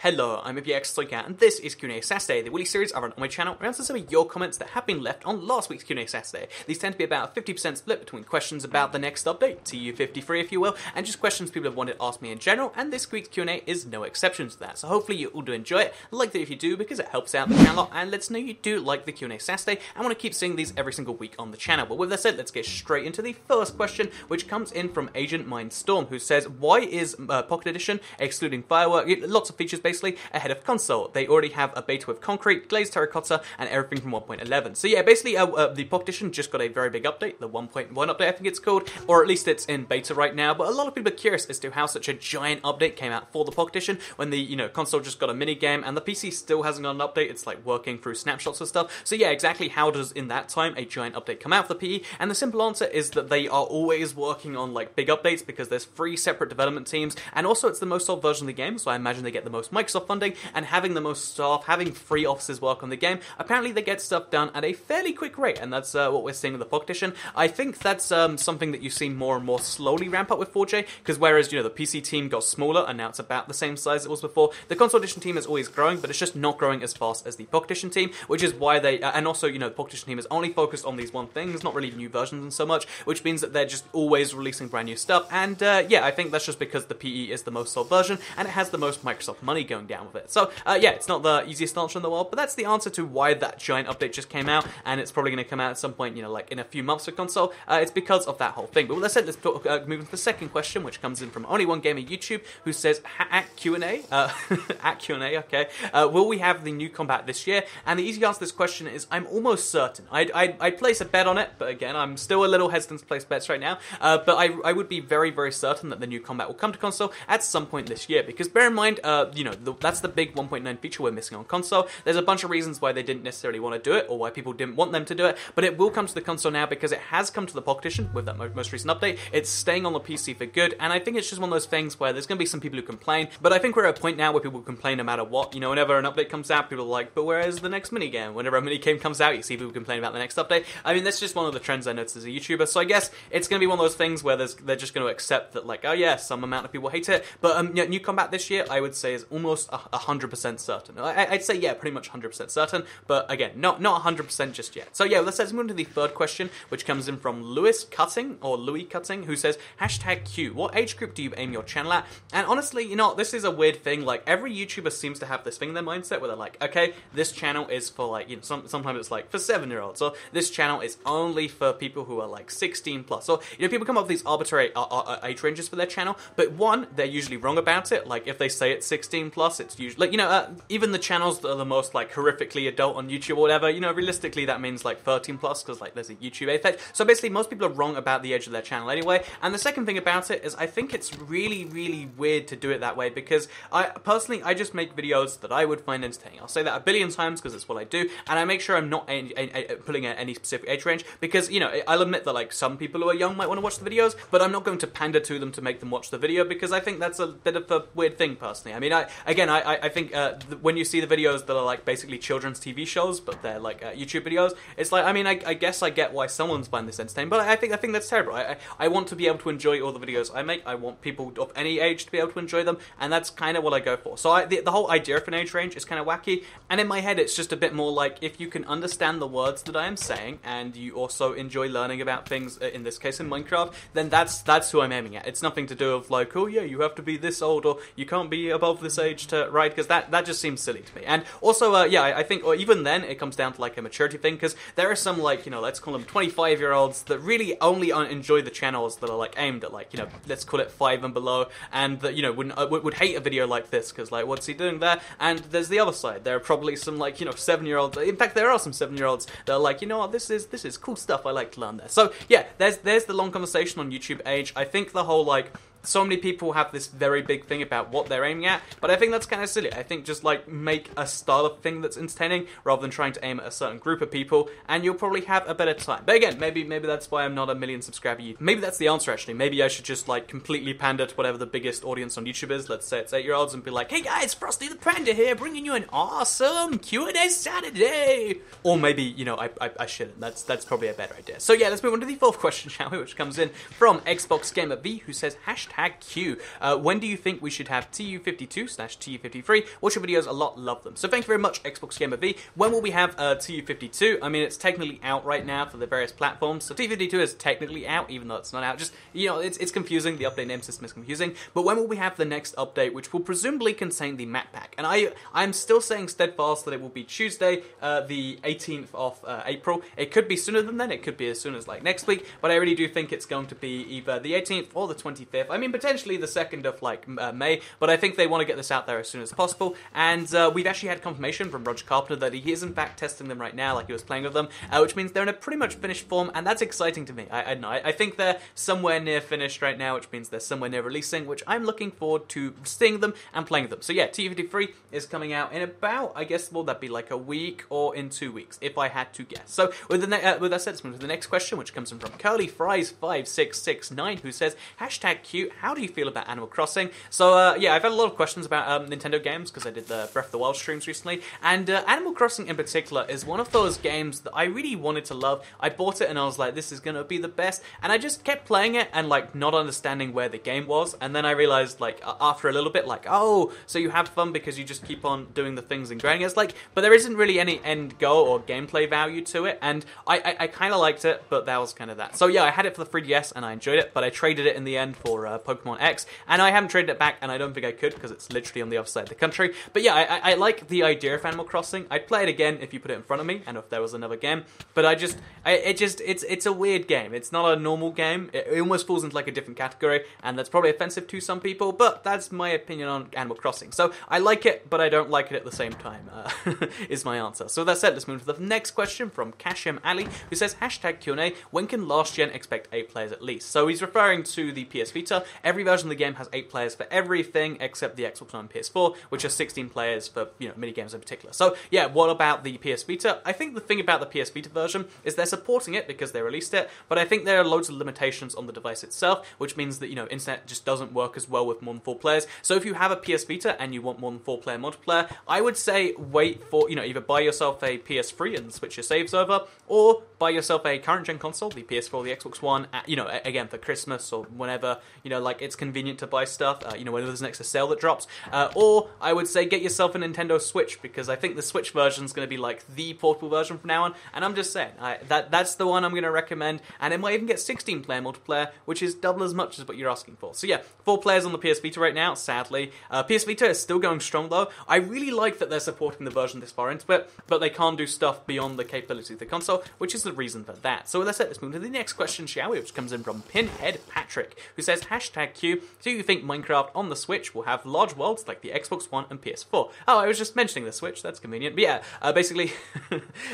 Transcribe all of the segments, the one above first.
Hello, I'm XnA, and this is QnA Saturday, the Willy series I run on my channel, where I answer some of your comments that have been left on last week's QnA Saturday. These tend to be about a 50% split between questions about the next update, TU54 if you will, and just questions people have wanted to ask me in general, and this week's Q&A is no exception to that. So hopefully you all do enjoy it, like that if you do, because it helps out the channel, and lets know you do like the QnA Saturday, and want to keep seeing these every single week on the channel. But with that said, let's get straight into the first question, which comes in from Agent Mindstorm, who says, why is Pocket Edition, excluding Firework, lots of features basically, ahead of console? They already have a beta with concrete, glazed terracotta, and everything from 1.11. So yeah, basically the Pocket Edition just got a very big update, the 1.1 update I think it's called, or at least it's in beta right now, but a lot of people are curious as to how such a giant update came out for the Pocket Edition when the console just got a mini game and the PC still hasn't got an update. It's like working through snapshots and stuff. So yeah, exactly how does in that time a giant update come out for the PE? And the simple answer is that they are always working on like big updates because there's 3 separate development teams, and also it's the most sold version of the game, so I imagine they get the most Microsoft funding, and having the most staff, having 3 offices work on the game, apparently they get stuff done at a fairly quick rate, and that's what we're seeing with the Pocket Edition. I think that's something that you see more and more slowly ramp up with 4J, because whereas, the PC team got smaller, and now it's about the same size it was before, the Console Edition team is always growing, but it's just not growing as fast as the Pocket Edition team, which is why they, and also, the Pocket Edition team is only focused on these one things, not really new versions and so much, which means that they're just always releasing brand new stuff, and yeah, I think that's just because the PE is the most sold version, and it has the most Microsoft money going down with it. So, yeah, it's not the easiest answer in the world, but that's the answer to why that giant update just came out, and it's probably going to come out at some point, like in a few months for console. It's because of that whole thing. But with that said, let's move on to the second question, which comes in from Only One Gamer YouTube, who says, at QnA, at QnA, okay, will we have the new combat this year? And the easy answer to this question is, I'm almost certain. I'd place a bet on it, but again, I'm still a little hesitant to place bets right now, but I would be very, very certain that the new combat will come to console at some point this year, because bear in mind, that's the big 1.9 feature we're missing on console. There's a bunch of reasons why they didn't necessarily want to do it, or why people didn't want them to do it, but it will come to the console now because it has come to the Pocket Edition with that most recent update. It's staying on the PC for good, and I think it's just one of those things where there's going to be some people who complain, but I think we're at a point now where people complain no matter what. Whenever an update comes out, people are like, but where is the next minigame? Whenever a minigame comes out, you see people complain about the next update. I mean, that's just one of the trends I noticed as a YouTuber, so I guess it's going to be one of those things where they're just going to accept that, like, oh yeah, some amount of people hate it, but new combat this year, I would say, is almost 100% certain. I'd say, yeah, pretty much 100% certain, but again, not 100% just yet. So yeah, let's move on to the third question, which comes in from Louis Cutting, who says, #Q, what age group do you aim your channel at? And honestly, this is a weird thing, like, every YouTuber seems to have this thing in their mindset where they're like, okay, this channel is for, like, sometimes it's like for 7-year-olds, or this channel is only for people who are like 16 plus, or, people come up with these arbitrary age ranges for their channel, but one, they're usually wrong about it. Like, if they say it's 16 plus, it's usually, like, even the channels that are the most, like, horrifically adult on YouTube or whatever, realistically that means, like, 13 plus, because, like, there's a YouTube effect. So basically, most people are wrong about the age of their channel anyway, and the second thing about it is I think it's really, really weird to do it that way, because I just make videos that I would find entertaining. I'll say that a billion times because it's what I do, and I make sure I'm not pulling at any specific age range, because, I'll admit that, like, some people who are young might want to watch the videos, but I'm not going to pander to them to make them watch the video, because I think that's a bit of a weird thing, personally. I mean, I think when you see the videos that are, like, basically children's TV shows, but they're, like, YouTube videos, it's like, I mean, I guess I get why someone's finding this entertaining, but I think that's terrible. I want to be able to enjoy all the videos I make. I want people of any age to be able to enjoy them, and that's kind of what I go for. So the whole idea of an age range is kind of wacky, and in my head it's just a bit more like, if you can understand the words that I am saying, and you also enjoy learning about things, in this case in Minecraft, then that's who I'm aiming at. It's nothing to do with like, oh yeah, you have to be this old, or you can't be above this age to ride, because that just seems silly to me. And also, yeah, I think, or even then, it comes down to like a maturity thing, because there are some, like, let's call them 25-year-olds that really only enjoy the channels that are, like, aimed at, like, let's call it 5 and below, and that, would hate a video like this, because, like, what's he doing there? And there's the other side. There are probably some, like, 7-year-olds, in fact, there are some 7-year-olds that are like, what, this is cool stuff, I like to learn there. So, yeah, there's the long conversation on YouTube age. I think the whole, like, so many people have this very big thing about what they're aiming at, but I think that's kind of silly. I think just, like, make a style of thing that's entertaining rather than trying to aim at a certain group of people, and you'll probably have a better time. But again, maybe that's why I'm not a million subscriber YouTuber. Maybe that's the answer, actually. Maybe I should just, like, completely pander to whatever the biggest audience on YouTube is. Let's say it's 8-year-olds, and be like, hey guys, Frosty the Panda here, bringing you an awesome Q&A Saturday. Or maybe, I shouldn't. That's probably a better idea. So yeah, let's move on to the fourth question, shall we? Which comes in from Xbox Gamer V, who says, hashtag Q. When do you think we should have TU52/TU53? Watch your videos a lot, love them. So thank you very much, Xbox Gamer V. When will we have TU52? I mean, it's technically out right now for the various platforms, so TU52 is technically out, even though it's not out. Just, you know, it's confusing, the update name system is confusing. But when will we have the next update, which will presumably contain the map pack? And I'm still saying steadfast that it will be Tuesday, the 18th of April. It could be sooner than then, it could be as soon as like next week, but I really do think it's going to be either the 18th or the 25th. I mean, potentially the 2nd of like May, but I think they want to get this out there as soon as possible. And we've actually had confirmation from Roger Carpenter that he is in fact testing them right now, like he was playing with them, which means they're in a pretty much finished form, and that's exciting to me. I think they're somewhere near finished right now, which means they're somewhere near releasing, which I'm looking forward to seeing them and playing them. So yeah, TU53 is coming out in about, I guess, will that be like a week or in 2 weeks, if I had to guess. So with that said, let's move to the next question, which comes in from Curly Fries 5669, who says, hashtag Q, how do you feel about Animal Crossing? So yeah, I've had a lot of questions about Nintendo games, because I did the Breath of the Wild streams recently, and Animal Crossing in particular is one of those games that I really wanted to love. I bought it and I was like, this is gonna be the best, and I just kept playing it and like not understanding where the game was, and then I realized like after a little bit, like, oh, so you have fun because you just keep on doing the things and grinding. It's like, but there isn't really any end goal or gameplay value to it, and I kind of liked it, but that was kind of that. So yeah, I had it for the 3DS and I enjoyed it, but I traded it in the end for Pokemon X, and I haven't traded it back, and I don't think I could because it's literally on the other side of the country. But yeah, I like the idea of Animal Crossing. I'd play it again if you put it in front of me and if there was another game, but it's a weird game. It's not a normal game. It almost falls into like a different category, and that's probably offensive to some people, but that's my opinion on Animal Crossing. So I like it, but I don't like it at the same time, is my answer. So with that said, let's move to the next question from Kashim Ali, who says, hashtag QnA, when can last gen expect 8 players at least? So he's referring to the PS Vita. Every version of the game has 8 players for everything except the Xbox One and PS4, which are 16 players for, you know, minigames in particular. So yeah, what about the PS Vita? I think the thing about the PS Vita version is they're supporting it because they released it, but I think there are loads of limitations on the device itself, which means that, you know, internet just doesn't work as well with more than 4 players. So if you have a PS Vita and you want more than 4 player multiplayer, I would say wait for, you know, either buy yourself a PS3 and switch your saves over, or buy yourself a current gen console, the PS4, the Xbox One, you know, again for Christmas or whenever, you know, like it's convenient to buy stuff, you know, whether there's an extra sale that drops, or I would say get yourself a Nintendo Switch, because I think the Switch version is going to be like the portable version from now on, and I'm just saying, that's the one I'm going to recommend, and it might even get 16 player multiplayer, which is double as much as what you're asking for. So yeah, 4 players on the PS Vita right now, sadly. PS Vita is still going strong though. I really like that they're supporting the version this far into it, but they can't do stuff beyond the capability of the console, which is the reason for that. So with that said, let's move to the next question, shall we? Which comes in from Pinhead Patrick, who says, hashtag Q, do you think Minecraft on the Switch will have large worlds like the Xbox One and PS4? Oh, I was just mentioning the Switch, that's convenient. But yeah, basically,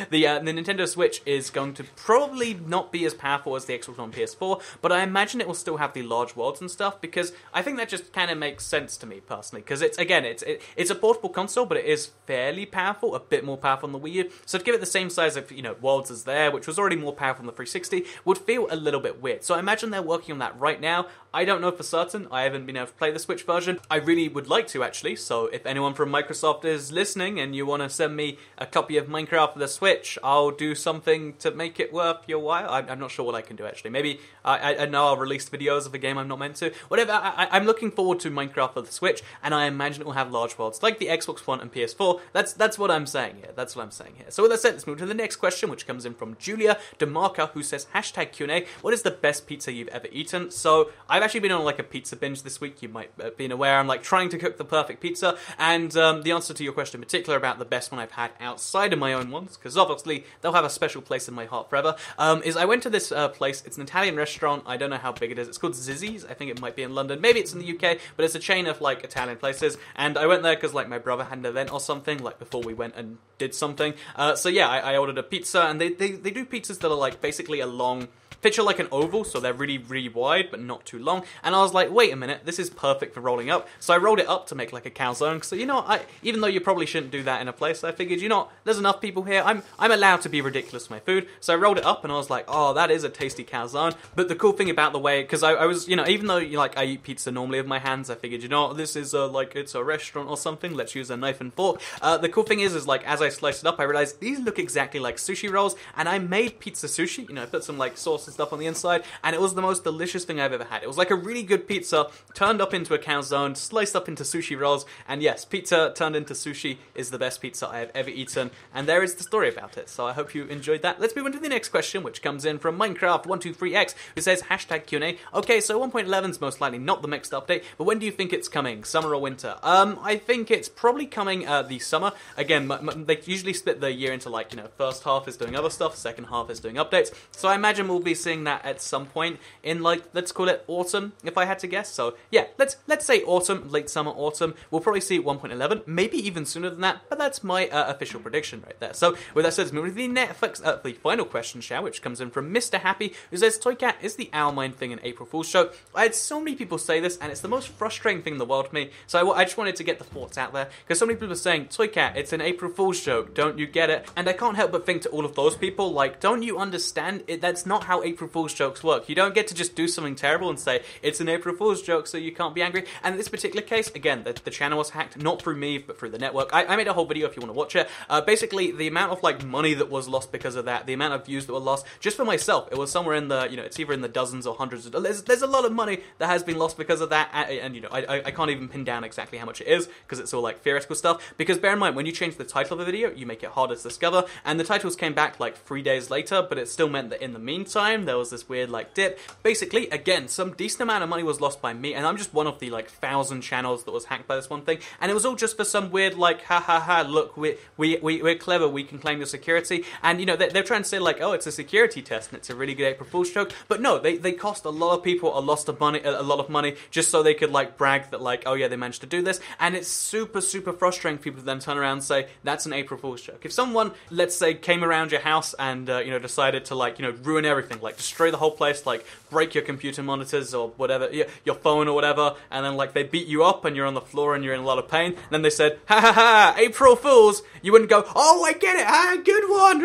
the Nintendo Switch is going to probably not be as powerful as the Xbox One and PS4, but I imagine it will still have the large worlds and stuff, because I think that just kind of makes sense to me personally, because it's a portable console, but it is fairly powerful, a bit more powerful than the Wii U, so to give it the same size of, you know, worlds as there, which was already more powerful than the 360, would feel a little bit weird. So I imagine they're working on that right now. I don't know for certain. I haven't been able to play the Switch version. I really would like to, actually, so if anyone from Microsoft is listening and you want to send me a copy of Minecraft for the Switch, I'll do something to make it worth your while. I'm not sure what I can do, actually. Maybe, I know I'll release videos of a game I'm not meant to. Whatever, I'm looking forward to Minecraft for the Switch, and I imagine it will have large worlds, like the Xbox One and PS4. That's what I'm saying here. That's what I'm saying here. So with that said, let's move to the next question, which comes in from Julia DeMarca, who says, hashtag QnA, what is the best pizza you've ever eaten? So I've actually been on like a pizza binge this week. You might have been aware. I'm like trying to cook the perfect pizza, and the answer to your question in particular about the best one I've had outside of my own ones, because obviously they'll have a special place in my heart forever, is I went to this place. It's an Italian restaurant. I don't know how big it is. It's called Zizzi's. I think it might be in London. Maybe it's in the UK, but it's a chain of like Italian places, and I went there because like my brother had an event or something, like before we went and did something. So yeah, I ordered a pizza, and they do pizzas that are like basically a long picture, like an oval, so they're really, really wide, but not too long. And I was like, wait a minute, this is perfect for rolling up. So I rolled it up to make like a calzone. So, you know, even though you probably shouldn't do that in a place, I figured, you know, there's enough people here. I'm allowed to be ridiculous with my food. So I rolled it up, and I was like, oh, that is a tasty calzone. But the cool thing about the way, because I was, you know, even though like I eat pizza normally with my hands, I figured, you know, this is like it's a restaurant or something. Let's use a knife and fork. The cool thing is like as I sliced it up, I realized these look exactly like sushi rolls, and I made pizza sushi. You know, I put some like sauces and stuff on the inside, and it was the most delicious thing I've ever had. It was like a really good pizza turned up into a calzone, sliced up into sushi rolls, and yes, pizza turned into sushi is the best pizza I have ever eaten, and there is the story about it. So I hope you enjoyed that. Let's move on to the next question, which comes in from Minecraft123x, who says hashtag QnA. Okay, so 1.11 is most likely not the mixed update, but when do you think it's coming? Summer or winter? I think it's probably coming the summer. Again, they usually split the year into like, first half is doing other stuff, second half is doing updates. So I imagine we'll be seeing that at some point in like, let's call it autumn, if I had to guess. So yeah, let's say autumn, late summer, autumn. We'll probably see 1.11, maybe even sooner than that, but that's my official prediction right there. So with that said, let's move on to the Netflix, the final question, which comes in from Mr. Happy, who says, Toycat, is the owl mine thing an April Fool's joke? I had so many people say this, and it's the most frustrating thing in the world to me. So I just wanted to get the thoughts out there, because so many people are saying, Toycat, it's an April Fool's joke, don't you get it? And I can't help but think to all of those people, like, don't you understand? That's not how April Fool's jokes work. You don't get to just do something terrible and say, it's an April Fool's joke, so you can't be angry. And in this particular case, again, the channel was hacked, not through me, but through the network. I made a whole video if you want to watch it. Basically, the amount of, like, money that was lost because of that, the amount of views that were lost, just for myself, it was somewhere in the, it's either in the dozens or hundreds of dollars. There's a lot of money that has been lost because of that, and I can't even pin down exactly how much it is, because it's all, like, theoretical stuff. Because bear in mind, when you change the title of a video, you make it harder to discover, and the titles came back, like, 3 days later, but it still meant that in the meantime, there was this weird, like, dip. Basically, again, some decent amount of money was lost by me, and I'm just one of the, like, 1,000 channels that was hacked by this one thing, and it was all just for some weird, like, ha ha ha, look, we're clever, we can claim your security, and, they're trying to say, like, oh, it's a security test, and it's a really good April Fool's joke, but no, they cost a lot of people a lot of money, just so they could, like, brag that, like, oh yeah, they managed to do this, and it's super, super frustrating for people to then turn around and say, that's an April Fool's joke. If someone, let's say, came around your house and, decided to, like, ruin everything, like, destroy the whole place, like, break your computer monitors or whatever, your phone or whatever, and then, like, they beat you up and you're on the floor and you're in a lot of pain, and then they said, ha ha ha, April Fools, you wouldn't go, oh, I get it, good one,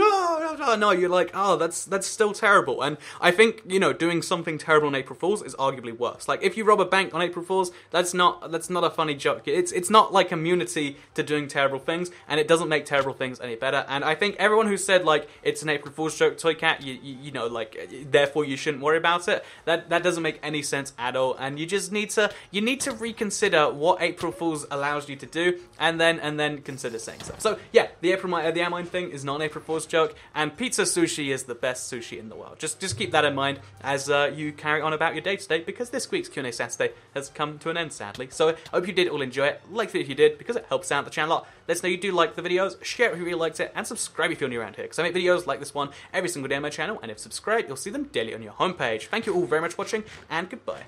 no, you're like, oh, that's still terrible. And I think, doing something terrible on April Fools is arguably worse. Like, if you rob a bank on April Fools, that's not a funny joke. It's not like immunity to doing terrible things, and it doesn't make terrible things any better. And I think everyone who said, like, it's an April Fool's joke, Toycat, therefore you shouldn't worry about it, that doesn't make any sense at all. And you just need to reconsider what April Fool's allows you to do, and then consider saying stuff. So yeah, the owl mine thing is not an April Fool's joke, and pizza sushi is the best sushi in the world. Just keep that in mind as you carry on about your day-to-day, because this week's Q&A Saturday has come to an end, sadly. So I hope you did all enjoy it. Like it if you did, because it helps out the channel a lot. Let us know you do like the videos, share it if you really liked it, and subscribe if you're new around here, because I make videos like this one every single day on my channel, and if subscribed, you'll see them daily on your homepage. Thank you all very much for watching, and goodbye.